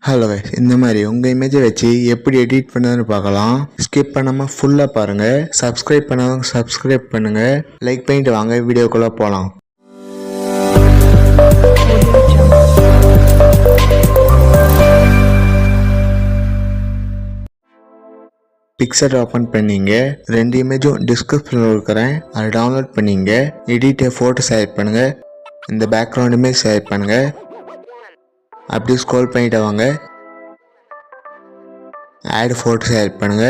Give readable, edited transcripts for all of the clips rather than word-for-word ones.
Hello guys, இந்த மாதிரி உங்கள் இமேஜை வச்சு எப்படி எடிட் பண்ணதுன்னு பார்க்கலாம். ஸ்கிப் பண்ணாமல் ஃபுல்லாக பாருங்கள். சப்ஸ்கிரைப் பண்ணாதவங்க சப்ஸ்கிரைப் பண்ணுங்கள். லைக் பண்ணிட்டு வாங்க வீடியோக்குள்ளே போகலாம். பிக்சர் ஓப்பன் பண்ணிங்க. 2 இமேஜும் டிஸ்கிரிப்ஷனில் இருக்கிறேன், அதை டவுன்லோட் பண்ணிங்க. எடிட்டை ஃபோட்டோ செலக்ட் பண்ணுங்கள். இந்த பேக்ரவுண்டுமே செலக்ட் பண்ணுங்கள். அப்படி ஸ்க்ரோல் பண்ணிட்டு வாங்க. ஆட் ஃபோட்டோ செலக்ட் பண்ணுங்க.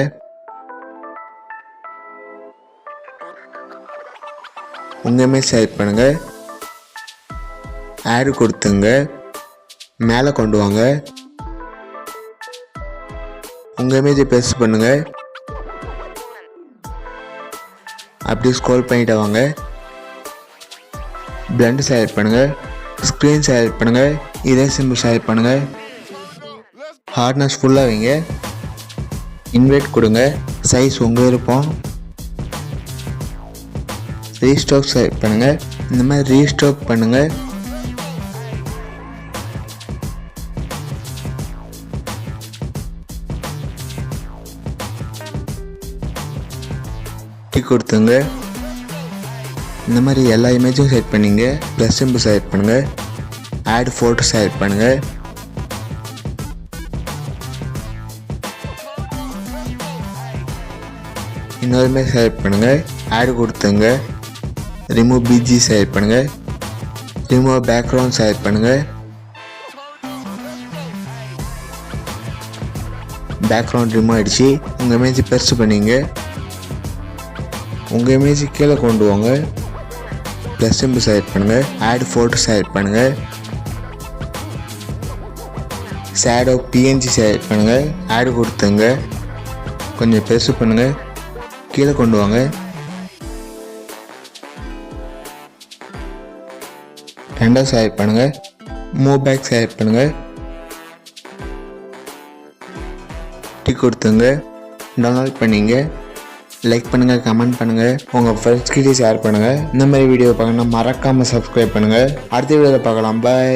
உங்கள் இமேஜ் செலக்ட் பண்ணுங்க. ஆட் கொடுத்துங்க. மேலே கொண்டு வாங்க. உங்கள் இமேஜை பெருசு பண்ணுங்க. அப்படி ஸ்க்ரோல் பண்ணிட்டு வாங்க. பிளண்ட் செலக்ட் பண்ணுங்க. ஸ்க்ரீன் செலக்ட் பண்ணுங்க. இதே சிம்பிள் செலக்ட் பண்ணுங்க. ஹார்ட்னஸ் ஃபுல்லாக வைங்க. இன்வெர்ட் கொடுங்க. சைஸ் உங்கள் விருப்பம். ரீஸ்ட்ரோக் செலக்ட் பண்ணுங்க. இந்த மாதிரி ரீஸ்ட்ரோக் பண்ணுங்க. கொடுத்துங்க. இந்த மாதிரி எல்லா இமேஜும் செலக்ட் பண்ணிங்க. ப்ளஸ் சிம்பிள் செலக்ட் பண்ணுங்க. ஆட் ஃபோட்டோ செலக்ட் பண்ணுங்க. இன்னொரு இமேஜ் செலக்ட் பண்ணுங்க. ஆட் கொடுத்துங்க. ரிமூவ் பிஜி செலக்ட் பண்ணுங்க. ரிமூவ் பேக்ரவுண்ட் செலக்ட் பண்ணுங்க. பேக்ரவுண்ட் ரிமூவ் ஆயிடுச்சு. உங்கள் இமேஜ் பெருசு பண்ணிங்க. உங்கள் இமேஜ் கீழே கொண்டு வாங்க. ப்ளஸ் சிம்பிள் செலக்ட் பண்ணுங்க. ஆட் ஃபோட்டோ செலக்ட் பண்ணுங்க. ஷேடோ பிஎன்ஜி செலக்ட் பண்ணுங்க. ஆட் கொடுத்துங்க. கொஞ்சம் பெருசு பண்ணுங்க. கீழே கொண்டு வாங்க. ரெண்டாவது செலக்ட் பண்ணுங்க. மூவ் பேக் செலக்ட் பண்ணுங்க. டிக் கொடுத்துங்க. டவுன்லோட் பண்ணிங்க. லைக் பண்ணுங்க, கமெண்ட் பண்ணுங்க, உங்க ஃப்ரெண்ட்ஸ் கிட்ட ஷேர் பண்ணுங்க. இந்த மாதிரி வீடியோ பார்க்கணும்னா மறக்காம சப்ஸ்கிரைப் பண்ணுங்க. அடுத்த வீடியோவில் பார்க்கலாம். பை.